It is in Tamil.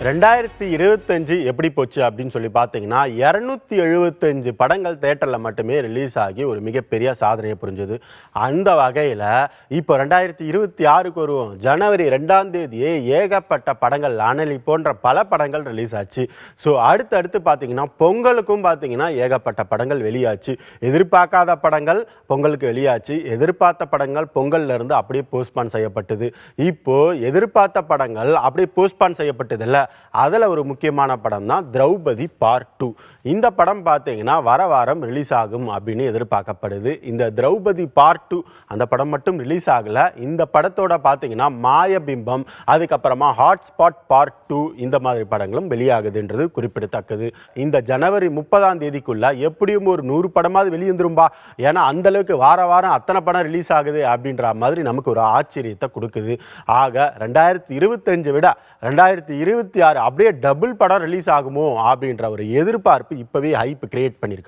2025 எப்படி போச்சு அப்படின்னு சொல்லி பார்த்தீங்கன்னா 275 படங்கள் தேட்டரில் மட்டுமே ரிலீஸ் ஆகி ஒரு மிகப்பெரிய சாதனையை புரிஞ்சது. அந்த வகையில் இப்போ 2026க்கு வருவோம். ஜனவரி 2ஆம் தேதியே ஏகப்பட்ட படங்கள் அனலி போன்ற பல படங்கள் ரிலீஸ் ஆச்சு. ஸோ அடுத்தடுத்து பார்த்தீங்கன்னா பொங்கலுக்கும் பார்த்தீங்கன்னா ஏகப்பட்ட படங்கள் வெளியாச்சு. எதிர்பார்க்காத படங்கள் பொங்கலுக்கு வெளியாச்சு. எதிர்பார்த்த படங்கள் பொங்கல்ல இருந்து அப்படியே போஸ்ட்பான் செய்யப்பட்டது. இப்போ எதிர்பார்த்த படங்கள் அப்படியே போஸ்ட்பான் செய்யப்பட்டது இல்லை. அதில் ஒரு முக்கியமான படம் தான் திரௌபதி பார்ட் 2. இந்த படம் பார்த்தீங்கன்னா வர வாரம் ரிலீஸ் ஆகும் அப்படின்னு எதிர்பார்க்கப்படுது. இந்த திரௌபதி பார்ட் 2 அந்த படம் மட்டும் ரிலீஸ் ஆகலை. இந்த படத்தோட பார்த்தீங்கன்னா மாயபிம்பம், அதுக்கப்புறமா ஹாட்ஸ்பாட் பார்ட் 2 இந்த மாதிரி படங்களும் வெளியாகுதுன்றது குறிப்பிடத்தக்கது. இந்த ஜனவரி 30ஆம் தேதிக்குள்ள எப்படியும் ஒரு 100 படமாவது வெளியேந்துரும்பா. ஏன்னா அந்த அளவுக்கு வார வாரம் அத்தனை படம் ரிலீஸ் ஆகுது அப்படின்ற மாதிரி நமக்கு ஒரு ஆச்சரியத்தை கொடுக்குது. ஆக 2025 விட 2026 அப்படியே டபுள் படம் ரிலீஸ் ஆகுமோ அப்படின்ற ஒரு எதிர்பார்ப்பு இப்பவே ஹைப் கிரியேட் பண்ணியிருக்கு.